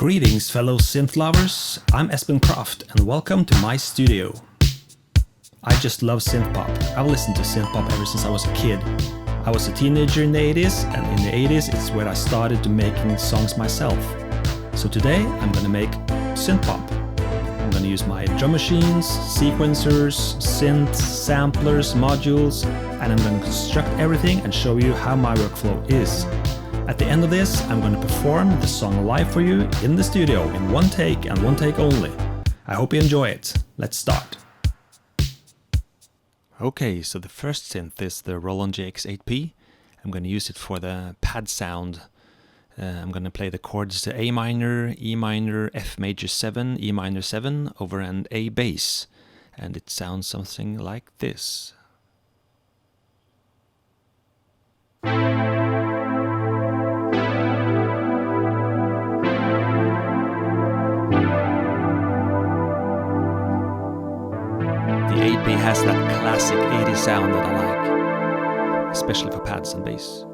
Greetings, fellow synth lovers. I'm Espen Kraft, and welcome to my studio. I just love synth pop. I've listened to synth pop ever since I was a kid. I was a teenager in the 80s, and in the 80s it's where I started to making songs myself. So today I'm gonna make synth pop. I'm gonna use my drum machines, sequencers, synths, samplers, modules, and I'm gonna construct everything and show you how my workflow is. At the end of this, I'm going to perform the song live for you in the studio in one take and one take only. I hope you enjoy it. Let's start. Okay, so the first synth is the Roland JX-8P. I'm going to use it for the pad sound. I'm going to play the chords A minor, E minor, F major 7, E minor 7 over an A bass. And it sounds something like this. The 8P has that classic 80s sound that I like, especially for pads and bass.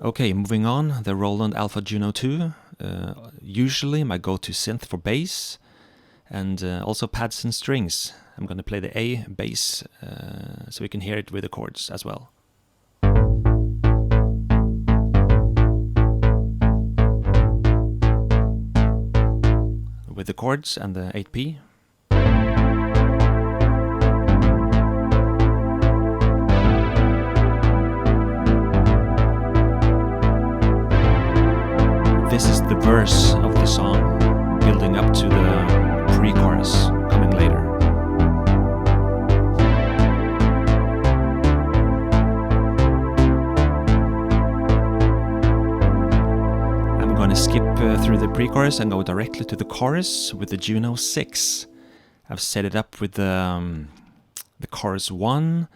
Okay, moving on, the Roland Alpha Juno 2, usually my go-to synth for bass, and also pads and strings. I'm going to play the A bass, so we can hear it with the chords as well. With the chords and the 8P. This is the verse of the song, building up to the pre-chorus coming later. I'm going to skip through the pre-chorus and go directly to the chorus with the Juno 6. I've set it up with the chorus 1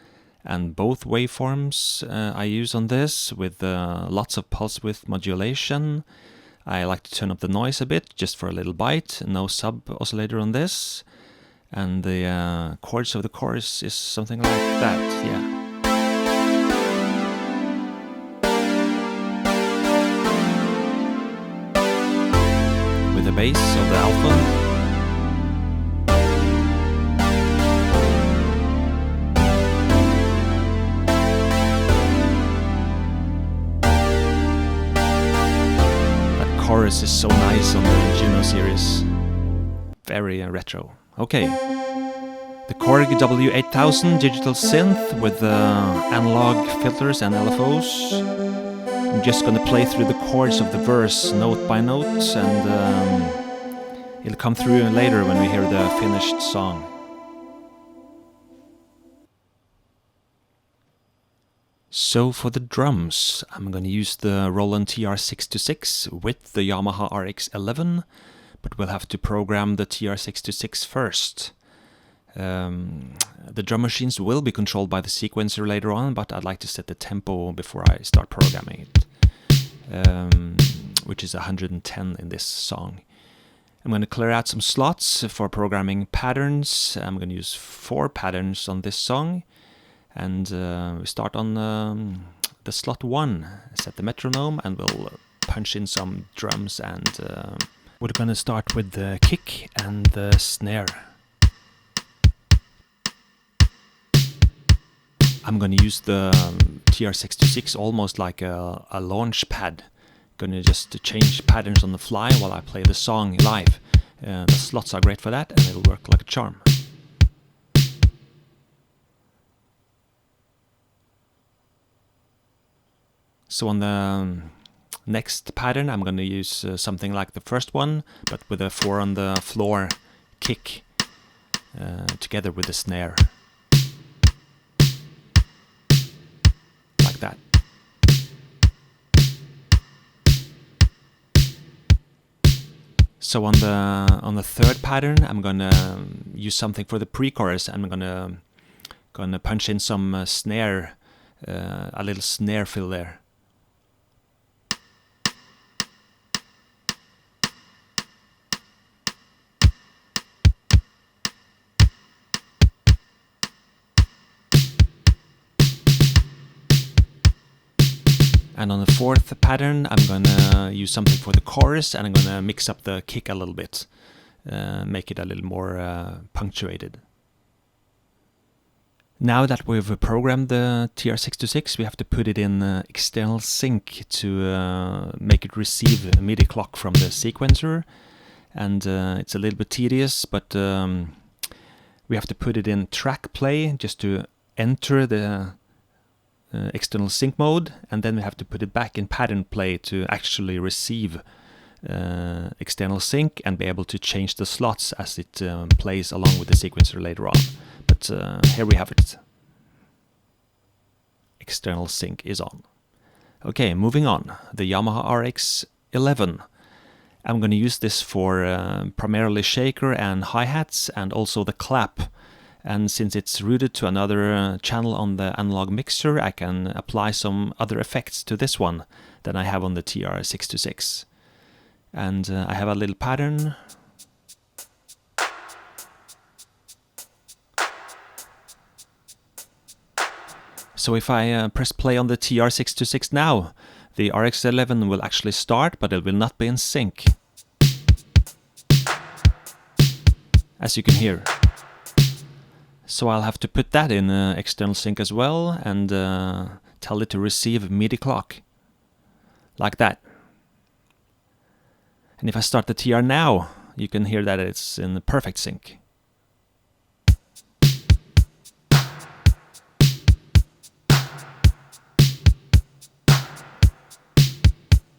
and both waveforms I use on this with lots of pulse width modulation. I like to turn up the noise a bit, just for a little bite, no sub oscillator on this. And the chords of the chorus is something like that, yeah. With the bass of the alpha. Chorus is so nice on the Juno series. Very retro. Okay. The Korg DW-8000 digital synth with analog filters and LFOs. I'm just gonna play through the chords of the verse note by note, and it'll come through later when we hear the finished song. So for the drums, I'm going to use the Roland TR-626 with the Yamaha Rx11, but we'll have to program the TR-626 first. The drum machines will be controlled by the sequencer later on, but I'd like to set the tempo before I start programming it, which is 110 in this song. I'm going to clear out some slots for programming patterns. I'm going to use 4 patterns on this song. And we start on the slot 1, set the metronome, and we'll punch in some drums, and we're going to start with the kick and the snare. I'm going to use the TR-626 almost like a launch pad. Going to just change patterns on the fly while I play the song live. The slots are great for that, and it'll work like a charm. So on the next pattern, I'm going to use something like the first one, but with a 4 on the floor kick together with the snare. Like that. So on the third pattern, I'm going to use something for the pre-chorus. I'm going to punch in some snare, a little snare fill there. And on the fourth pattern, I'm gonna use something for the chorus, and I'm gonna mix up the kick a little bit, make it a little more punctuated. Now that we've programmed the TR-626, we have to put it in external sync to make it receive a MIDI clock from the sequencer. And it's a little bit tedious, but we have to put it in track play just to enter the external sync mode, and then we have to put it back in pattern play to actually receive external sync and be able to change the slots as it plays along with the sequencer later on. But here we have it. External sync is on. Okay, moving on. The Yamaha RX11. I'm going to use this for primarily shaker and hi-hats, and also the clap. And since it's routed to another channel on the analog mixer, I can apply some other effects to this one than I have on the TR-626. And I have a little pattern. So if I press play on the TR-626 now, the RX11 will actually start, but it will not be in sync, as you can hear. So I'll have to put that in external sync as well, and tell it to receive MIDI clock, like that. And if I start the TR now, you can hear that it's in perfect sync.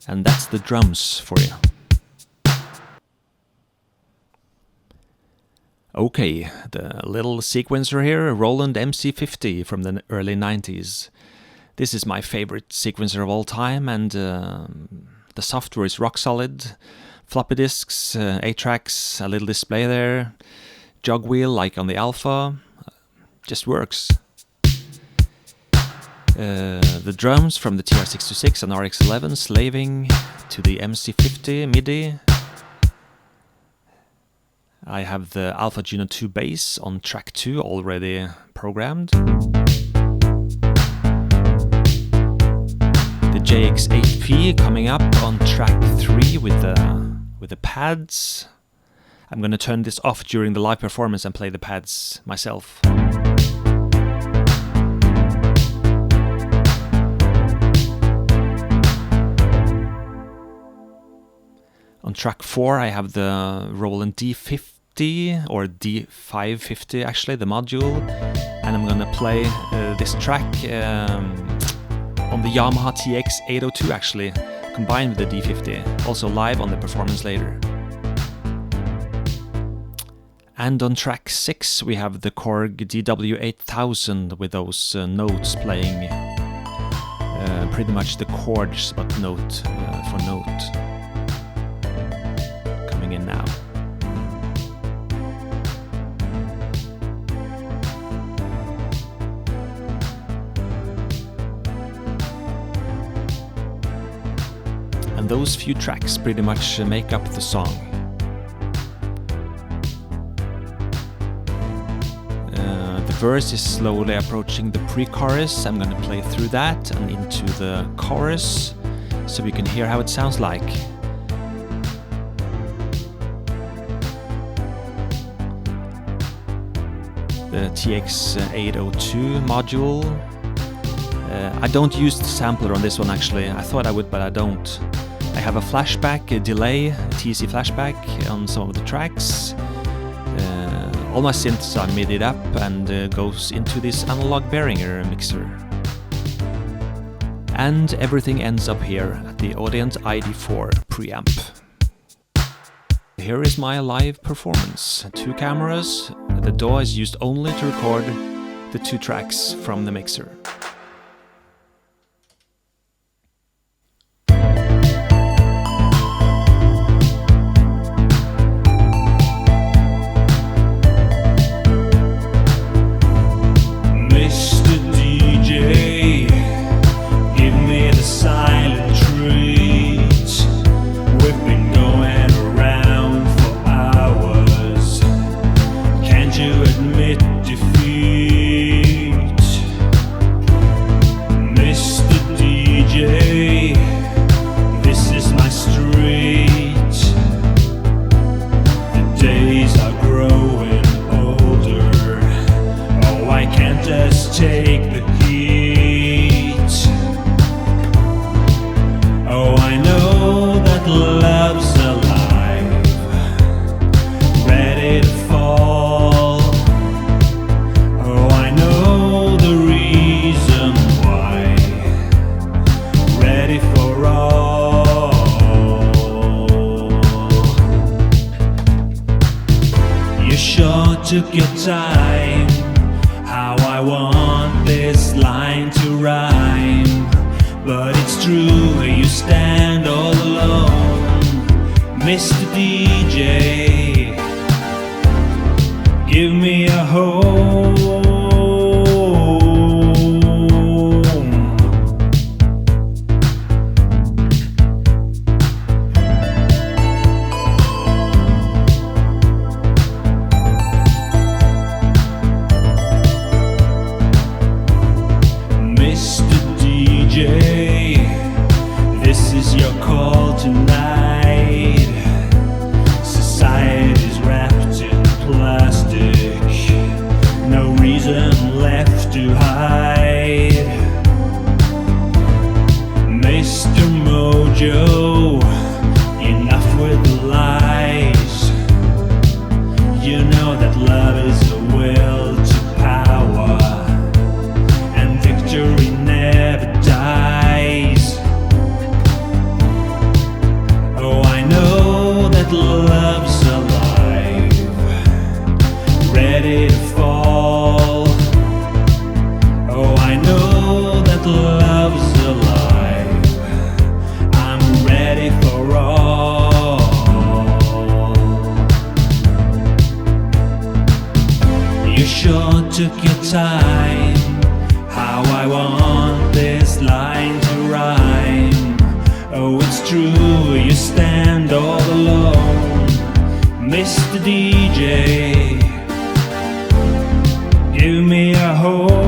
And that's the drums for you. Okay, the little sequencer here, Roland MC50 from the early 90s. This is my favorite sequencer of all time, and the software is rock solid. Floppy disks, 8 tracks, a little display there, jog wheel like on the Alpha, just works. The drums from the TR-626 and RX11 slaving to the MC50 MIDI. I have the Alpha Juno 2 bass on track 2 already programmed. The JX-8P coming up on track 3 with the pads. I'm gonna turn this off during the live performance and play the pads myself. On track 4 I have the Roland D50, or D550 actually, the module, and I'm gonna play this track on the Yamaha DX7 actually, combined with the D50, also live on the performance later. And on track 6 we have the Korg DW-8000 with those notes playing pretty much the chords, but note for note. In now. And those few tracks pretty much make up the song. The verse is slowly approaching the pre-chorus. I'm gonna play through that and into the chorus so we can hear how it sounds like. The TX802 module. I don't use the sampler on this one actually. I thought I would, but I don't. I have a flashback, a delay, a TC flashback on some of the tracks. All my synths are MIDI'd up and goes into this analog Behringer mixer. And everything ends up here at the Audient ID4 preamp. Here is my live performance. 2 cameras. The DAW is used only to record the 2 tracks from the mixer. Mr. DJ, give me the silent treat. We've been going around for hours. Can't you admit defeat? time how I want this line to rhyme. But it's true, you stand all alone, Mr. DJ. Give me a home. This is your call tonight. Society's wrapped in plastic, no reason left to hide. Mr. Mojo, enough with the lies. You know that love is a will to power, and victory never dies. Oh, I know that love's alive, ready to fall. Oh, I know that love's alive, I'm ready for all. You sure took your time, how I want this line to rhyme. Oh, it's true, you stand all alone, Mr. DJ. Give me a home.